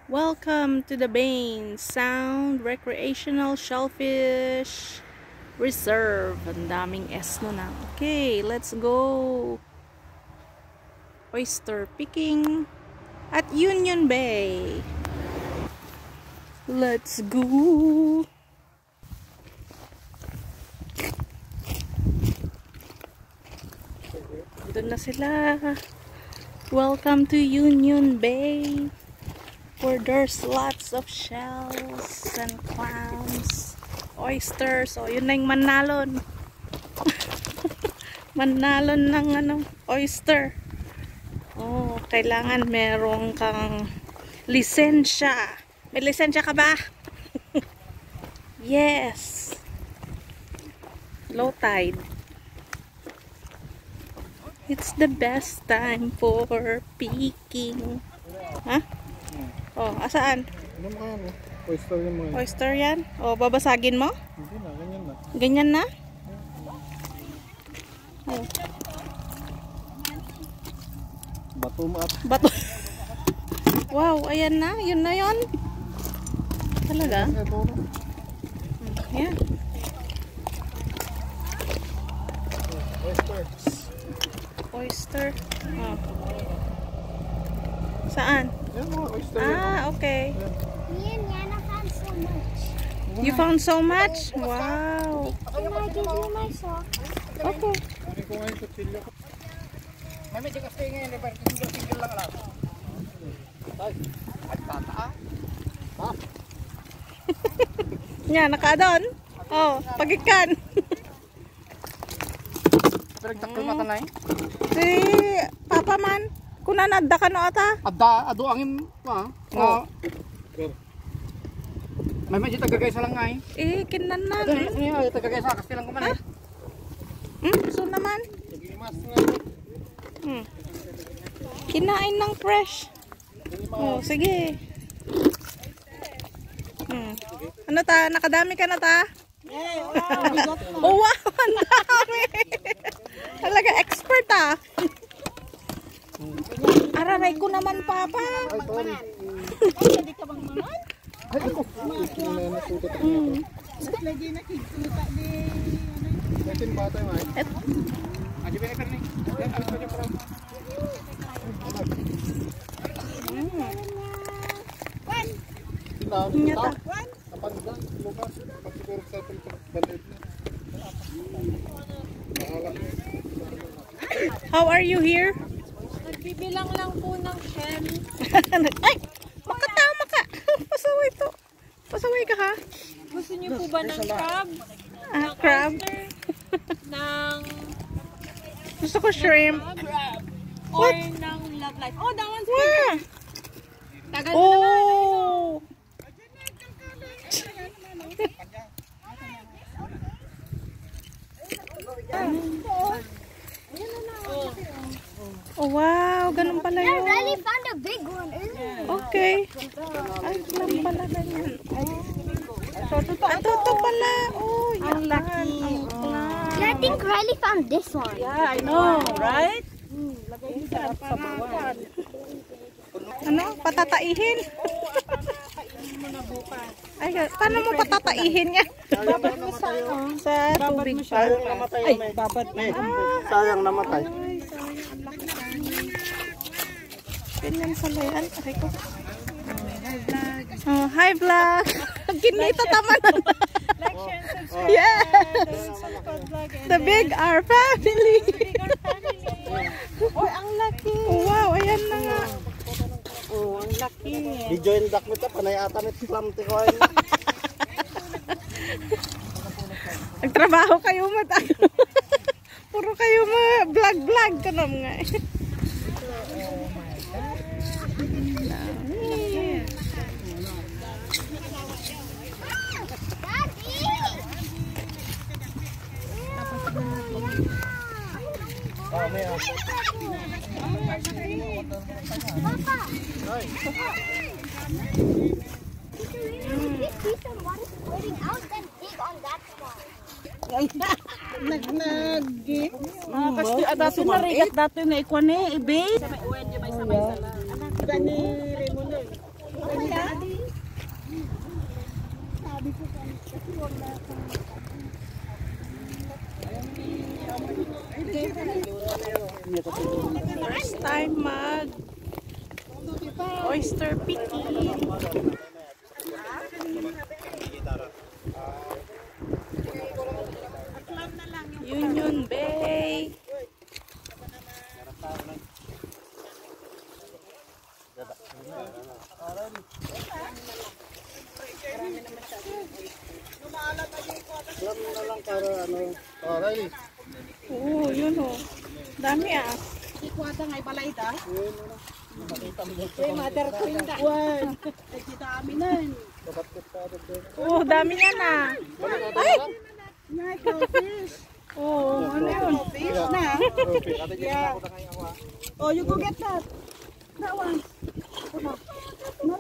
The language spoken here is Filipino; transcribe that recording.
Welcome to the Bain Sound Recreational Shellfish Reserve. Ang daming esno na. Okay, let's go. Oyster picking at Union Bay. Let's go. Doon na sila. Welcome to Union Bay, where there's lots of shells and clams, oysters. O, yun na yung manalon. Manalon ng oyster. Oh, kailangan merong kang lisensya. May lisensya ka ba? Yes. Low tide. It's the best time for picking. Ha? Oh, asaan? Ano mo yan? Oyster yan mo. Oyster yan? O, babasagin mo? Hindi na, ganyan na. Ganyan na? Oh. Bato mo at. Bato. Wow, ayan na. Yun na yun. Talaga? Ito na. Yan. Oyster. Oyster. Oh. Saan? Yan mga oyster. Ah, okay. Me and Yana found so much. You found so much? Wow. Can I give you my sock? Okay. Hindi ko ngayon sa chilyo ko. Mami, di kasi ngayon, single lang lang. Ay, tataa. Ha? Yan, nakadon. Oh, pagikan. Pinagtakil mata na eh. Si Papa man, kunan adda ka no ata? Adda, ado angin pa. Oh. May medyo tagagay sa lang nga eh. Eh, kinan na. Ano yun, tagagay sa kasi lang ko man eh. So naman. Naglimas nga. Kinain ng fresh. Oh, sige. Ano ta? Nakadami ka na ta? Oh, wow! Ang dami! Talaga expert ah. Araray ko naman, Papa. Ay, sorry. Pwede ka bang manon? Ay, ako. Ito na nasutot. Lagi nakikita di... Natin bata yung ay. Adi ba ni? Yan, alis ko niya parang. Nyata. Kapagdan, lukas. Pagsiguro sa ito, bandit na. How are you here? Nagbibilang lang po ng shell. Ay! Makatama ka! Pasaway to. Pasaway ka ha? Gusto niyo po ba ng crab? Ah, crab. Ng Gusto ko shrimp. crab? Or ng love life? Oh, that one's Wow! tagal na naman. Oh! Oh, wow! Ganun pala I yun. really found a big one. Okay. Ay, lang pala ganyan. Ito pala. Oh, yan lahat. I think Riley found this one. Yeah, I know, right? Ano? Patataihin? Ay, paano mo patataihin yan? Sa tubig. Sayang namatay. Ay, babat na. Sayang namatay. Ganyan pala yan. Aray ko. Oh, hi vlog. Kinita taman. Yes. The Big R family. Oh, ang laki. Oh, wow, ayan na nga. Oh, ang laki. Di join dak mo ta panay ata mit slam ti ko. Nagtrabaho kayo puro kayo vlog ka na mga eh. Kasi dato na rigat dato na ikwane ibig. Gani Raymond. oyster picking. Union Bay. Alam mo na lang para ano. Oh, Riley. Oo, yun o. Dami ah. Ikwata ngay balay da. Mother Queen da. Wan. Ay kita aminan. Oo, dami niya na. Ay! Ngay crawfish. Oo, ano yun? Fish na. Yeah. Oh, you go get that. That one. No,